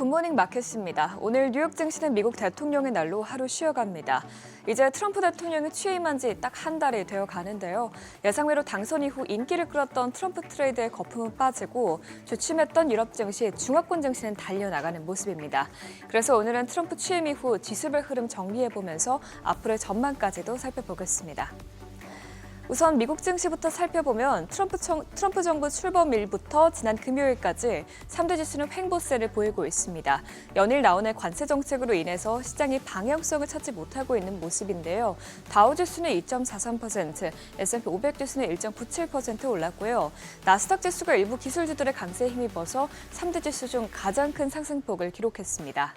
굿모닝 마켓입니다. 오늘 뉴욕 증시는 미국 대통령의 날로 하루 쉬어갑니다. 이제 트럼프 대통령이 취임한 지 딱 한 달이 되어 가는데요. 예상외로 당선 이후 인기를 끌었던 트럼프 트레이드의 거품은 빠지고 주춤했던 유럽 증시, 중화권 증시는 달려나가는 모습입니다. 그래서 오늘은 트럼프 취임 이후 지수별 흐름 정리해보면서 앞으로의 전망까지도 살펴보겠습니다. 우선 미국 증시부터 살펴보면 트럼프 정부 출범일부터 지난 금요일까지 3대 지수는 횡보세를 보이고 있습니다. 연일 나오는 관세 정책으로 인해서 시장이 방향성을 찾지 못하고 있는 모습인데요. 다우지수는 2.43%, S&P 500 지수는 1.97% 올랐고요. 나스닥 지수가 일부 기술주들의 강세에 힘입어서 3대 지수 중 가장 큰 상승폭을 기록했습니다.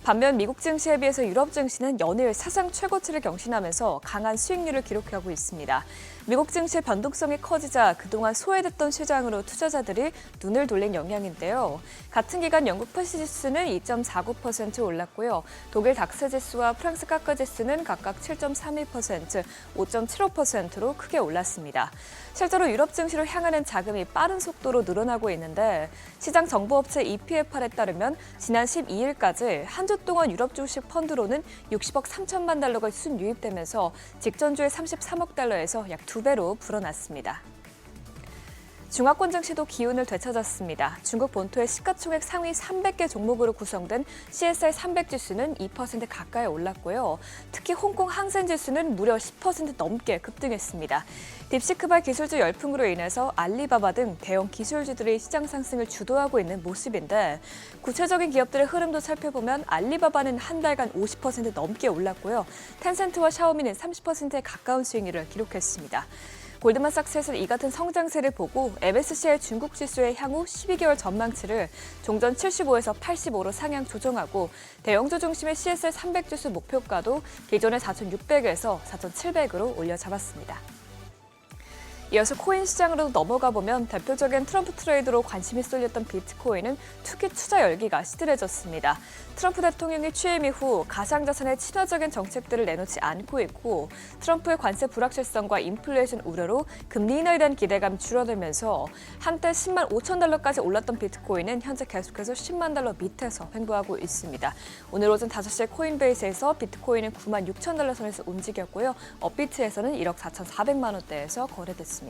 반면 미국 증시에 비해서 유럽 증시는 연일 사상 최고치를 경신하면서 강한 수익률을 기록하고 있습니다. 미국 증시의 변동성이 커지자 그동안 소외됐던 시장으로 투자자들이 눈을 돌린 영향인데요. 같은 기간 영국 푸시 지수는 2.49% 올랐고요. 독일 닥스 지수와 프랑스 카크 지수는 각각 7.32%, 5.75%로 크게 올랐습니다. 실제로 유럽 증시로 향하는 자금이 빠른 속도로 늘어나고 있는데 시장 정보업체 EPFR에 따르면 지난 12일까지 한 주 동안 유럽 주식 펀드로는 60억 3천만 달러가 순유입되면서 직전주에 33억 달러에서 약 2배로 불어났습니다. 중화권 증시도 기운을 되찾았습니다. 중국 본토의 시가총액 상위 300개 종목으로 구성된 CSI 300 지수는 2% 가까이 올랐고요. 특히 홍콩 항생 지수는 무려 10% 넘게 급등했습니다. 딥시크발 기술주 열풍으로 인해서 알리바바 등 대형 기술주들이 시장 상승을 주도하고 있는 모습인데 구체적인 기업들의 흐름도 살펴보면 알리바바는 한 달간 50% 넘게 올랐고요. 텐센트와 샤오미는 30%에 가까운 수익률을 기록했습니다. 골드만삭스에서는 이 같은 성장세를 보고 MSCI 중국 지수의 향후 12개월 전망치를 종전 75에서 85로 상향 조정하고 대형주 중심의 CSI 300 지수 목표가도 기존의 4,600에서 4,700으로 올려 잡았습니다. 이어서 코인 시장으로 넘어가 보면 대표적인 트럼프 트레이드로 관심이 쏠렸던 비트코인은 투기 투자 열기가 시들해졌습니다. 트럼프 대통령이 취임 이후 가상자산의 친화적인 정책들을 내놓지 않고 있고 트럼프의 관세 불확실성과 인플레이션 우려로 금리 인하에 대한 기대감이 줄어들면서 한때 10만 5천 달러까지 올랐던 비트코인은 현재 계속해서 10만 달러 밑에서 횡보하고 있습니다. 오늘 오전 5시에 코인베이스에서 비트코인은 9만 6천 달러 선에서 움직였고요. 업비트에서는 1억 4,400만 원대에서 거래됐습니다.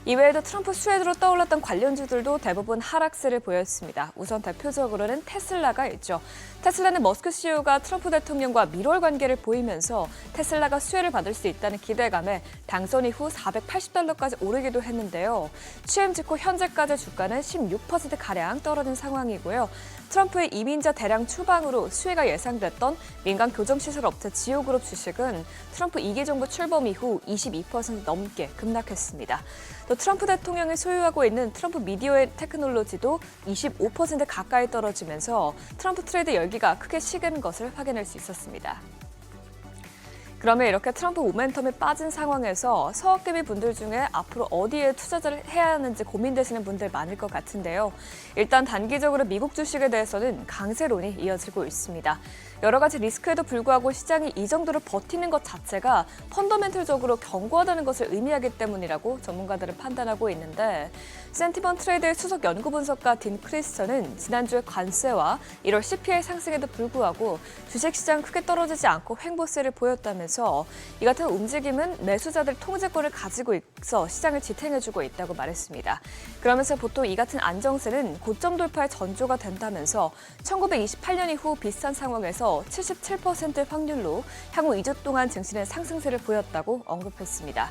이외에도 트럼프 수혜로 떠올랐던 관련주들도 대부분 하락세를 보였습니다. 우선 대표적으로는 테슬라가 있죠. 테슬라는 머스크 CEO가 트럼프 대통령과 밀월 관계를 보이면서 테슬라가 수혜를 받을 수 있다는 기대감에 당선 이후 480달러까지 오르기도 했는데요. 취임 직후 현재까지 주가는 16%가량 떨어진 상황이고요. 트럼프의 이민자 대량 추방으로 수혜가 예상됐던 민간 교정시설 업체 지오그룹 주식은 트럼프 2기 정부 출범 이후 22% 넘게 급락했습니다. 또 트럼프 대통령이 소유하고 있는 트럼프 미디어 테크놀로지도 25% 가까이 떨어지면서 트럼프 트레이드 열기가 크게 식은 것을 확인할 수 있었습니다. 그러면 이렇게 트럼프 모멘텀이 빠진 상황에서 서학개미 분들 중에 앞으로 어디에 투자를 해야 하는지 고민되시는 분들 많을 것 같은데요. 일단 단기적으로 미국 주식에 대해서는 강세론이 이어지고 있습니다. 여러 가지 리스크에도 불구하고 시장이 이 정도로 버티는 것 자체가 펀더멘털적으로 견고하다는 것을 의미하기 때문이라고 전문가들은 판단하고 있는데 센티먼 트레이드의 수석 연구 분석가 딘 크리스천은 지난주에 관세와 1월 CPI 상승에도 불구하고 주식시장 크게 떨어지지 않고 횡보세를 보였다면서 이 같은 움직임은 매수자들 통제권을 가지고 있어 시장을 지탱해주고 있다고 말했습니다. 그러면서 보통 이 같은 안정세는 고점 돌파의 전조가 된다면서 1928년 이후 비슷한 상황에서 77%의 확률로 향후 2주 동안 증시는 상승세를 보였다고 언급했습니다.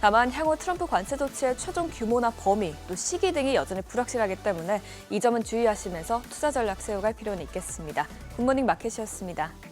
다만 향후 트럼프 관세 조치의 최종 규모나 범위, 또 시기 등이 여전히 불확실하기 때문에 이 점은 주의하시면서 투자 전략 세워갈 필요는 있겠습니다. 굿모닝 마켓이었습니다.